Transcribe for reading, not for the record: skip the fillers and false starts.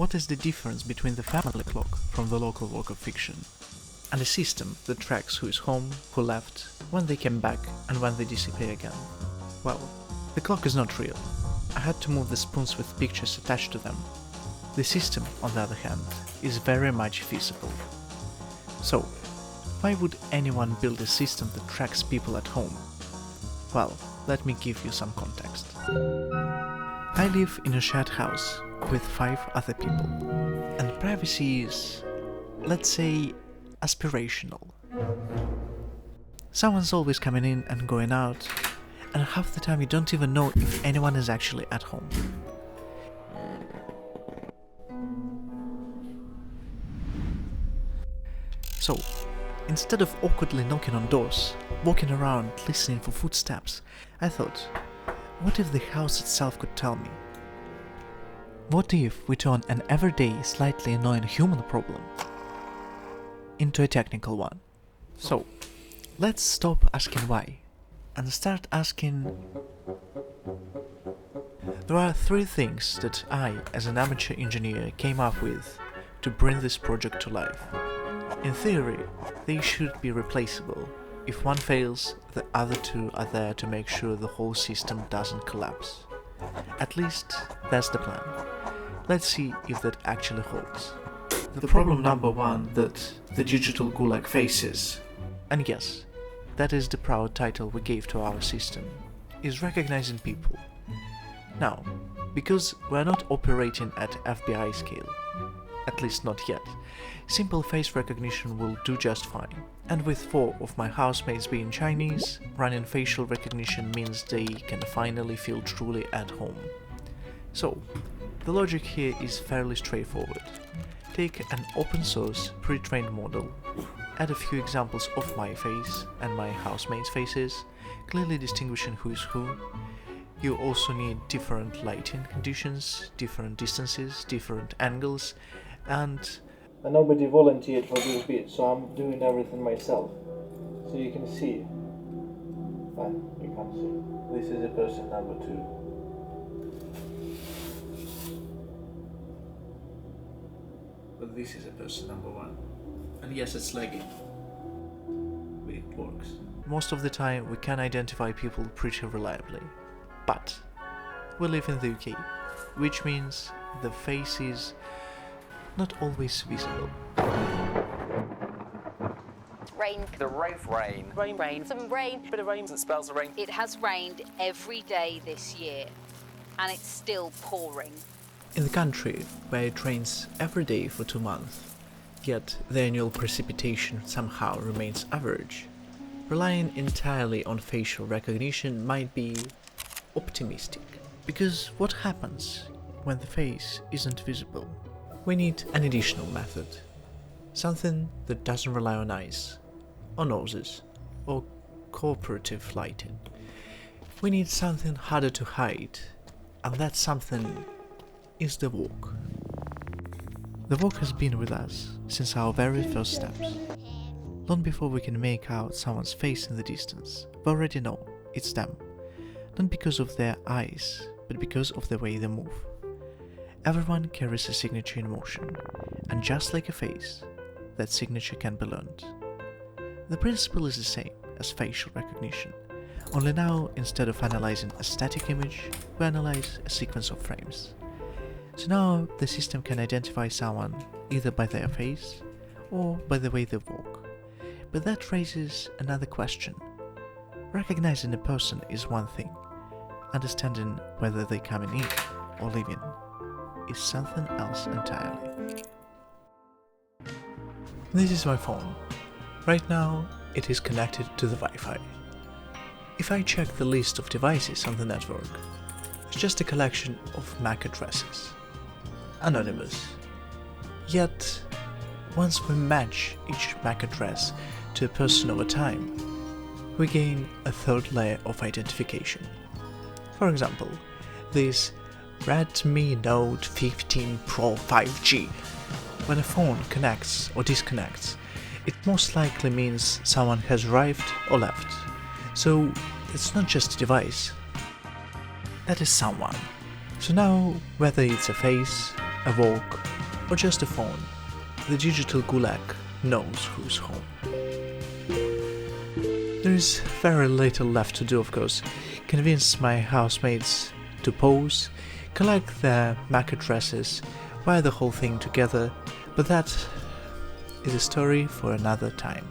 what is the difference between the family clock from the local clock of fiction, and a system that tracks who is home, who left, when they came back, and when they disappear again? Well, the clock is not real. I had to move the spoons with pictures attached to them. The system, on the other hand, is very much feasible. So, why would anyone build a system that tracks people at home? Well, let me give you some context. I live in a shared house with 5 other people, and privacy is, let's say, aspirational. Someone's always coming in and going out, and half the time you don't even know if anyone is actually at home. So, instead of awkwardly knocking on doors, walking around listening for footsteps, I thought, what if the house itself could tell me? What if we turn an everyday, slightly annoying human problem into a technical one? So, let's stop asking why and start asking. There are 3 things that I, as an amateur engineer, came up with to bring this project to life. In theory, they should be replaceable. If one fails, the other 2 are there to make sure the whole system doesn't collapse. At least, that's the plan. Let's see if that actually holds. The problem number 1 that the digital Gulag faces, and yes, that is the proud title we gave to our system, is recognizing people. Now, because we're not operating at FBI scale, at least not yet, simple face recognition will do just fine. And with 4 of my housemates being Chinese, running facial recognition means they can finally feel truly at home. So, the logic here is fairly straightforward. Take an open source, pre-trained model, add a few examples of my face and my housemates' faces, clearly distinguishing who is who. You also need different lighting conditions, different distances, different angles, and nobody volunteered for this bit, so I'm doing everything myself. So you can see. But you can't see. This is a person number 2. But this is a person number 1. And yes, it's lagging. But it works. Most of the time we can identify people pretty reliably. But we live in the UK, which means the face is not always visible. Rain. The rave rain. Rain. Some rain. Bit of rain that spells the rain. It has rained every day this year, and it's still pouring. In the country where it rains every day for 2 months, yet the annual precipitation somehow remains average, relying entirely on facial recognition might be optimistic. Because what happens when the face isn't visible? We need an additional method. Something that doesn't rely on eyes, or noses, or cooperative lighting. We need something harder to hide, and that something is the walk. The walk has been with us since our very first steps. Long before we can make out someone's face in the distance, we already know it's them. Not because of their eyes, but because of the way they move. Everyone carries a signature in motion, and just like a face, that signature can be learned. The principle is the same as facial recognition, only now instead of analyzing a static image, we analyze a sequence of frames. So now the system can identify someone either by their face or by the way they walk. But that raises another question. Recognizing a person is one thing, understanding whether they're coming in or leaving is something else entirely. This is my phone. Right now it is connected to the Wi-Fi. If I check the list of devices on the network, it's just a collection of MAC addresses. Anonymous. Yet, once we match each MAC address to a person over time, we gain a 3rd layer of identification. For example, this Redmi Note 15 Pro 5G. When a phone connects or disconnects, it most likely means someone has arrived or left. So it's not just a device, that is someone. So now, whether it's a face, a walk, or just a phone. The digital Gulag knows who's home. There is very little left to do, of course. Convince my housemates to pose, collect their MAC addresses, wire the whole thing together, but that is a story for another time.